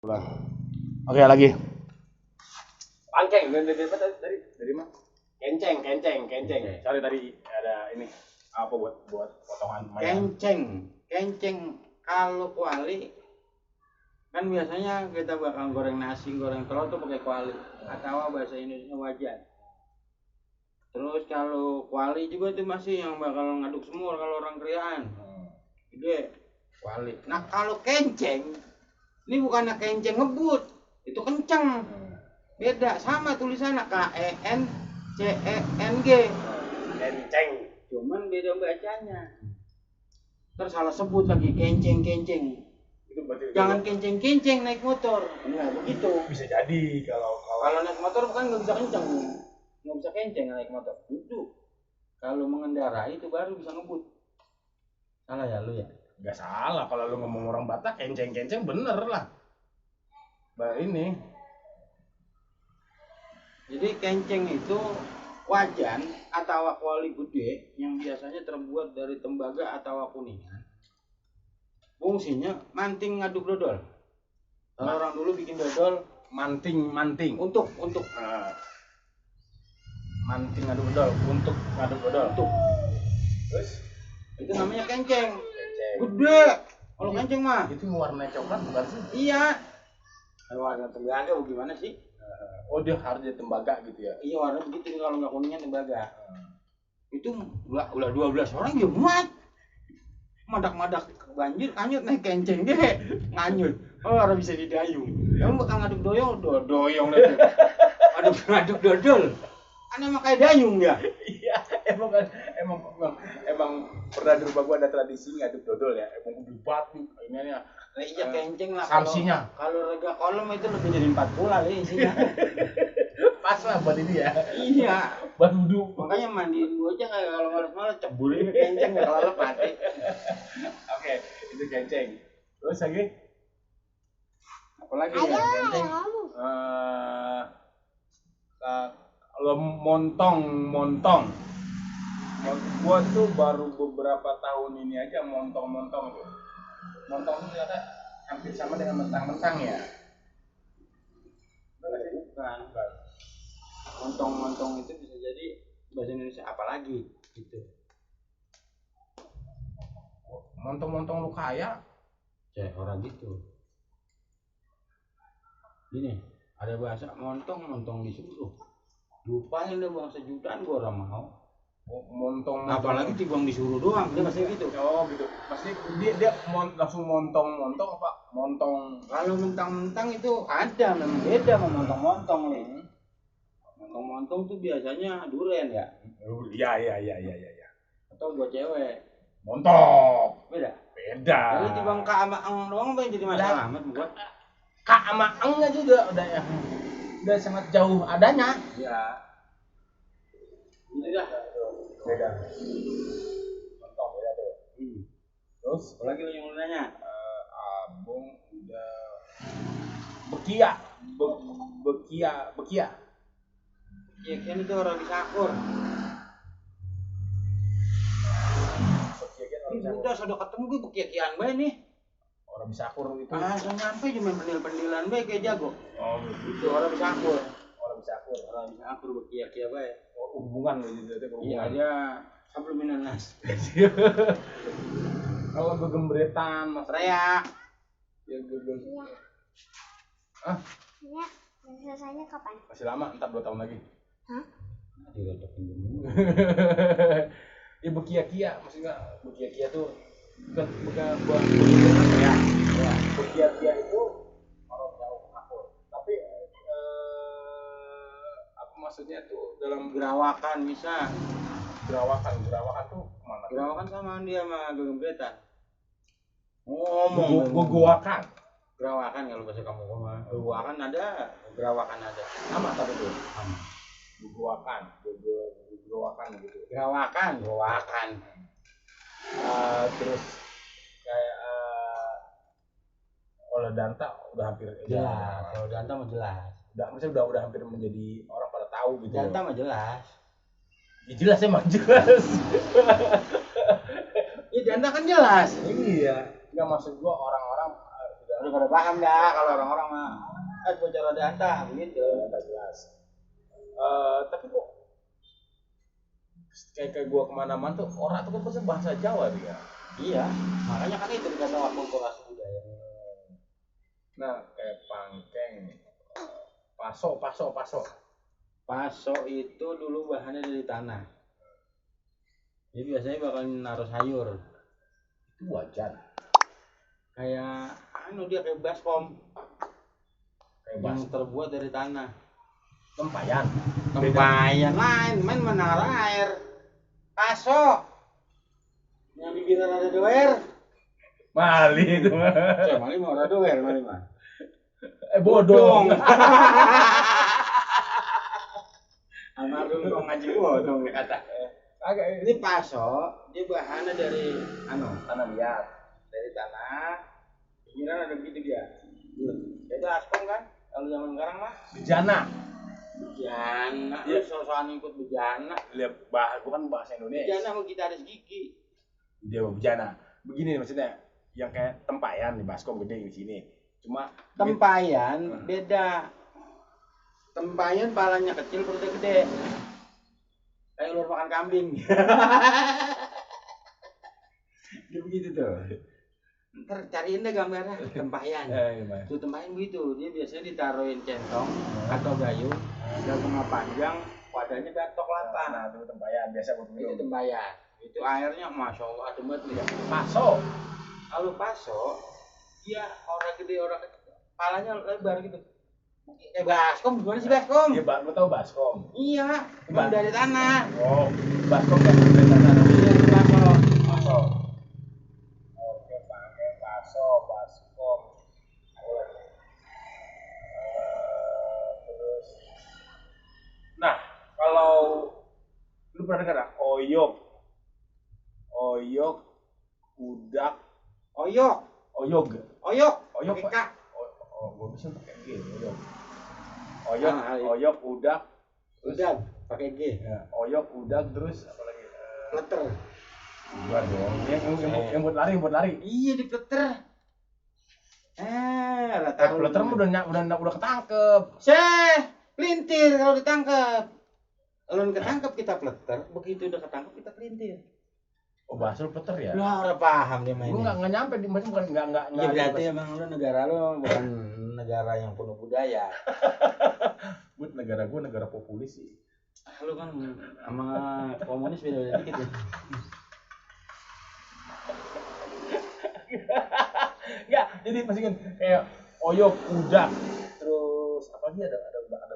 Ulang. Oke, lagi. Panceng dari mana? Kenceng. Cari tadi ada ini apa buat potongan lumayan. Kenceng. Kalau kuali kan biasanya kita bakal goreng nasi, goreng telur tuh pakai kuali atau bahasa Indonesia wajan. Terus kalau kuali juga tuh masih yang bakal ngaduk semur kalau orang kriaan. Gede kuali. Nah kalau kenceng, ini bukannya kenceng ngebut, itu kenceng. Beda sama tulisannya KENCENG. Kenceng. Cuman beda bacanya. Terus salah sebut lagi kenceng. Itu berarti Jangan kenceng naik motor. Nah begitu. bisa jadi kalau Naik motor kan nggak bisa kenceng, nggak bisa kenceng naik motor. Duduk. Kalau mengendarai itu baru bisa ngebut. Salah ya lu ya? nggak salah kalau lu ngomong orang Batak kenceng bener lah. Ini Jadi kenceng itu wajan atau kuali gede yang biasanya terbuat dari tembaga atau kuningan. Fungsinya manting ngaduk dodol. Kalau orang dulu bikin dodol manting untuk manting ngaduk dodol untuk ngaduk dodol. Terus itu namanya kenceng. kenceng. Gede. Kalau kenceng mah. Itu warna coklat bukan sih? Iya. Kalau warna tembaga gimana sih? Oh dia harus jadi tembaga gitu ya? Iya warna begitu kalau nggak kuningan tembaga. Itu udah 12 orang ya muat. Madak banjir kanyut naik kenceng deh nganyut. Oh orang bisa didayung. Kamu bakal ngaduk doyong lagi. Ngaduk dodol. Kan emang kayak dayung ya. Iya, emang pernah di rumah gua ada tradisi ngaduk dodol ya. Emang dibuat nih ini ya. Iya kenceng lah. Samsinya. Kalau rega kolom itu lebih dari 4 bulan ya isinya. Pas lah buat ini ya. Iya. Buat wudhu. Makanya mandiin gua aja kayak kalau malas-malas ceburin kenceng nggak kelelep mati. Oke, itu kenceng. Terus lagi? Apalagi ya kenceng. Kalau montong. Gua tuh baru beberapa tahun ini aja montong tuh. Montong itu ternyata hampir sama dengan mentang-mentang ya. Bukan. Montong itu bisa jadi bahasa Indonesia apalagi gitu. Montong lu kaya. Orang gitu. Gini, ada bahasa montong disuruh. Lupain deh bang sejutaan gua orang mau. Montong. Apalagi timbang disuruh doang, dia masih gitu. Oh gitu. Pasti dia langsung montong apa? Montong. Kalau mentang-mentang itu ada memang beda sama montong nih. Montong tuh biasanya duren ya. Iya. Atau buat cewek. Montok. Beda. Beda. Jadi timbang ka sama eng doang apa yang jadi masalah amat buat. Kak sama engnya juga udah sangat jauh adanya. Ya. Ini dah. Beda. Montong beda tuh. Terus Apalagi yang lu nanya? Abang udah bekia. Ya kan itu orang bisa akur. Ini udah sudah ketemu gue bekian bae nih. Orang bisa akur itu. Langsung nyampe cuma pendil-pendilan bae kayak jago. Oh gitu. Itu orang bisa akur. Orang bisa akur bekia bae. hubungan gitu itu hubungan. Iya dia sabluminan nas. Kalau gegembretan Mas Raya. Ya gegem. Iya. Ah, Iya. Dan selesainya kapan? masih lama, entar 2 tahun lagi. Hah? Ya bekia-kia, maksudnya bekia-kia tuh bukan buat ya. Bekia-kia itu orang jauh akur. Tapi apa maksudnya tuh dalam Gerawakan bisa. gerawakan tuh kemana? Gerawakan sama dia sama gegembretan. Ngomong. Gogoakan. Gerawakan kalau bahasa kamu mah. Gerawakan ada, gerawakan ada. Sama tapi tuh. Sama. Gogoakan gitu. Gerawakan. Terus kayak kalau Danta udah hampir Jelas. Kalau Danta mah jelas. Maksudnya udah hampir menjadi orang pada tahu gitu. Danta mah jelas. Ya jelas emang jelas. Ya Danta kan jelas. Iya. Enggak maksud gua orang-orang sudah Udah pada paham dah kalau orang-orang mah bocor ada anta begitu. Nggak jelas. Tapi kok kayak gua kemana-mana tuh orang tuh kan pasti bahasa Jawa dia. Iya, makanya kan itu dikata akulturasi budaya. Nah, kayak pangkeng, paso. Paso itu dulu bahannya dari tanah. Jadi biasanya bakal naruh sayur. Itu wajan. Kayak dia kayak baskom. Yang terbuat dari tanah. Tempayan Lain, main menara air. Paso. Yang bibirnya ada doer. Mali itu mah. Mali mau ada doer, mali mah. Bodong. Almarhum kok ngaji bodong kata. Agak Ini paso, dia bahannya dari tanah liat. dari tanah. Pikiran ada begitu dia. Itu askom kan? Kalau zaman sekarang mah Bejana. bejana. Iya. Lu sosokan ikut bejana. Lihat gua kan bahasa Indonesia. Bejana mau gitaris gigi. Dia mau bejana. Begini maksudnya, yang kayak tempayan di baskom gede di sini. Cuma Tempayan beda. Tempayan palanya kecil perutnya gede. Kayak ulur makan kambing. Dia begitu tuh. Ntar cariin deh gambarnya tempayan. Gimana? Tuh tempayan begitu. Dia biasanya ditaruhin centong atau gayung, gayungnya panjang, wadahnya batok lapa. Nah, itu tempayan biasa buat Itu minum. tempayan. Itu airnya masya Allah adem banget nih. Paso. Kalau paso, dia orang gede orang kecil, palanya lebar gitu. Baskom gimana sih baskom? Iya, lu tahu baskom. Iya, emang dari tanah. Oh, baskom kan dari tanah. Iya, paso. Paso. Oke, pakai paso, baskom. Terus, nah kalau lu pernah dengar oyok, udak, Oyok, oyog, oyok, oyok pakai K. gua bisa pakai G, oyok, Ah, iya. oyok, udak, Udah, pakai G. ya, oyok, udak, terus apa lagi? Pleter. Gua dong, yang buat lari, Iya di pleter. Pleter mah udah ketangkep. Pelintir kalau ditangkap. Kalau ketangkep kita pleter, begitu udah ketangkep kita pelintir. Oh, bahasa lu pleter ya? Lah udah paham dia Gua mainnya. nggak nyampe di macam bukan nggak. Iya berarti emang lu negara lu bukan negara yang penuh budaya. Buat negara gua negara populis sih. Lu kan sama komunis beda dikit ya. Enggak, jadi masih kan kayak oyok, udak, terus apa lagi ada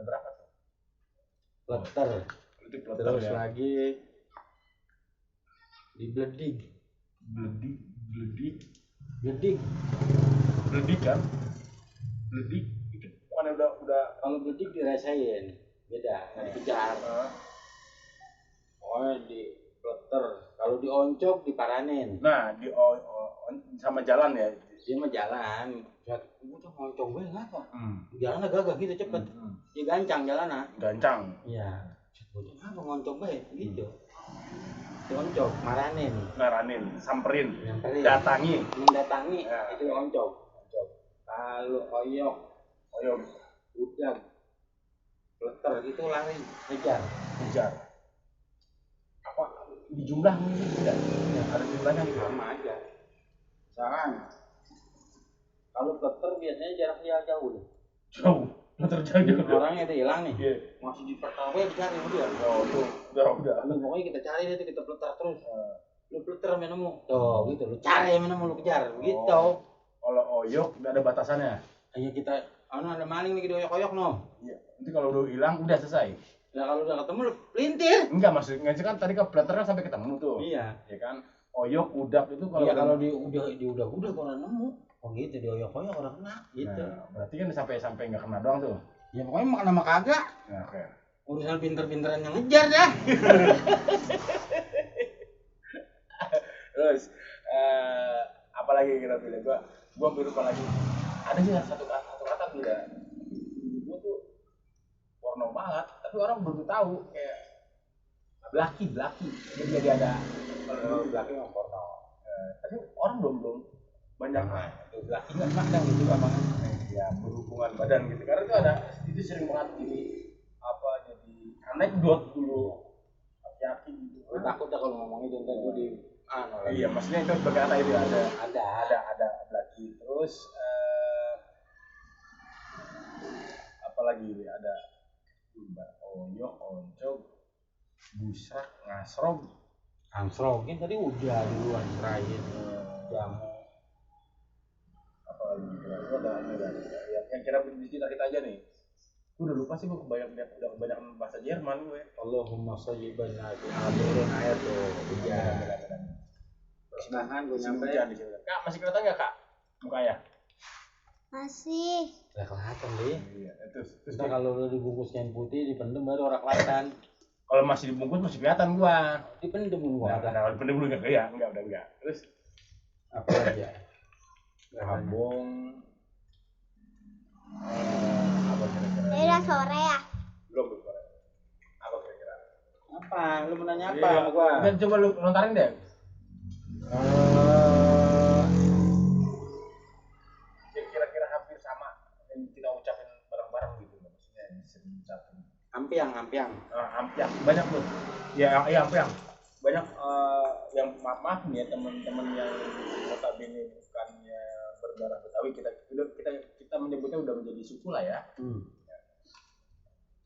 berapa tuh? Pleter. Itu pleter Terus ya. lagi di bledik. Bledik kan? Bledik itu bukan udah Kalau bledik dirasain beda, nggak dikejar. Oh di pleter. Kalau dioncok diparanin. Nah, sama jalan ya. Dia mah jalan. Udah ngoncok gue ngapa? Hmm. Jalannya gagah gitu cepet. Dia gancang jalannya. Gancang. Iya. Udah ngapa ngoncok gue gitu. Dioncok, maranin, Ngaranin, samperin, nyamperin, mendatangi, ya, itu oncok. Kalau oyok, udah, pleter itu lari, kejar. Apa di jumlah mungkin tidak? Ya, ada jumlahnya gitu. Sama aja. Sekarang, kalau pleter biasanya jarak dia jauh nih. Jauh. Terjadi. Orangnya udah hilang nih. Iya. Masih di pertama dicari sama dia. Oh, tuh. Udah. Lu pokoknya kita cari dia tuh, kita pleter terus. Lu pleter sampai nemu. Tuh, gitu. Lu cari sampai nemu, lu kejar. Gitu. Kalau oyok nggak ada batasannya. Ayo kita, ada maling nih di oyok-oyok no. Iya. Nanti kalau udah hilang udah selesai. Nah kalau udah ketemu lu pelintir. Enggak, maksudnya kan tadi kan plater kan sampai ketemu tuh. Iya. Ya kan? Oyok, udak itu kalau Iya kalau di udah kalau nemu. Oh gitu di oyok-oyok orang kena gitu. Nah, berarti kan sampai nggak kena doang tuh. Ya pokoknya makan sama kagak. Nah, oke. Urusan pinter-pinteran yang ngejar dah. Terus apa lagi kita pilih? Gua lupa lagi. Ada sih satu kata tidak. Gua tuh porno banget, tapi orang belum tahu kayak blaki. Jadi ada Belaki mah porno. tapi orang belum banyak itu ingat mandang gitu abang. ya berhubungan badan gitu karena itu sering banget gini apa jadi anekdot dulu hati-hati gitu. Gue takut dah kalau ngomong itu ntar gue di Iya maksudnya itu sebagai kata itu ada lagi terus apa lagi ada oyok oncok busrak ngasrog Angsrogin tadi udah duluan serahin jamu. apa lagi itu ada yang kira di kita aja nih gue udah lupa sih gue kebanyakan bahasa Jerman gue. Allahumma shayyiban nabi akhirun ayat tuh hujan. Persimpangan gue nyampe Hujan di sini. Kak masih kelihatan nggak kak mukanya? Masih. udah kelihatan deh. Iya terus Kita kalau udah dibungkus kain putih dipendem baru orang kelihatan. kalau masih dibungkus masih kelihatan gua. Dipendem gua ada. Nah, dipendem dulu enggak ya? Enggak, udah enggak. Terus Apa lagi ya? Ambong apa kira-kira? Ini udah sore ya? Belum. Apa kira-kira? Apa? Lu mau nanya apa Iya, sama gua? Dan coba lu lontarin deh. Kira-kira hampir sama yang kita ucapin bareng-bareng gitu maksudnya yang sering ucapin. Ampiang. Ampiang banyak tuh. Ya ampiang. Banyak yang maaf nih ya teman-teman yang notabene bukannya berdarah Betawi kita menyebutnya udah menjadi suku lah ya.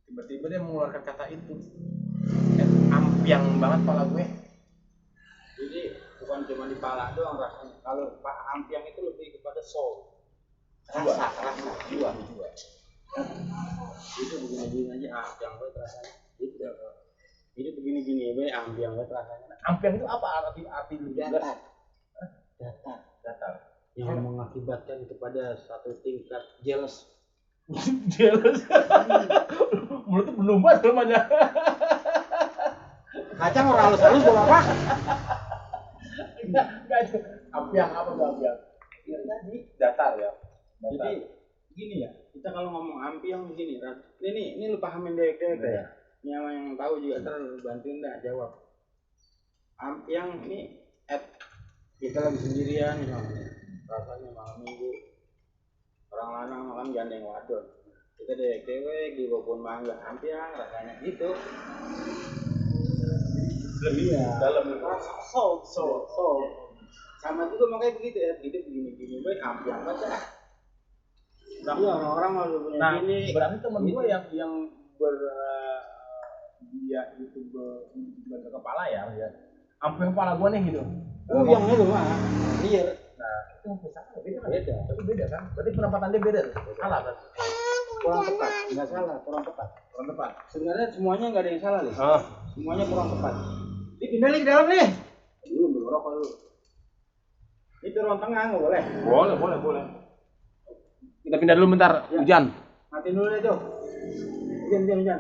Tiba-tiba dia mengeluarkan kata itu. Ampiang banget pala gue. Jadi bukan cuma di pala doang rasanya. Kalau Pak Ampiang itu lebih kepada soul. Rasa jiwa. Itu begini-gini aja ampiang banget rasanya. Itu begini-gini be ampiang banget rasanya. Ampiang itu apa arti Datar. Yang mengakibatkan kepada satu tingkat jealous. jealous. Mulut tuh belum banget namanya. Kacang orang halus-halus buat apa? Enggak ampiang apa tuh ampiang? Tadi Datar ya. jadi gini ya, kita kalau ngomong ampiang begini, ini lu pahamin deh ya. Ini yang tahu juga bantuin dah jawab. Ampiang ini kita lagi sendirian rasanya malam minggu orang lanang makan gandeng wadon kita dewek di pohon mangga ampiang rasanya gitu. Lebih dalam Rasa soul sama juga makanya begitu ya hidup begini baik ampiang aja. Iya orang-orang mau punya nah, gini. berarti temen gue yang dia itu bukan ke kepala ya. Ampiang kepala gue nih gitu. Oh yang itu mah liar. Nah, itu misalnya beda. Tapi beda kan? Berarti penempatan dia beda tuh. Salah kan? Kurang tepat. Enggak salah, kurang tepat. Sebenarnya semuanya enggak ada yang salah, Lis. Semuanya kurang tepat. Dipindah lagi ke dalam nih. Belum rokok dulu. Itu ruang tengah enggak boleh. Boleh. Kita pindah dulu bentar, hujan. Matiin dulu deh, Cok. Hujan.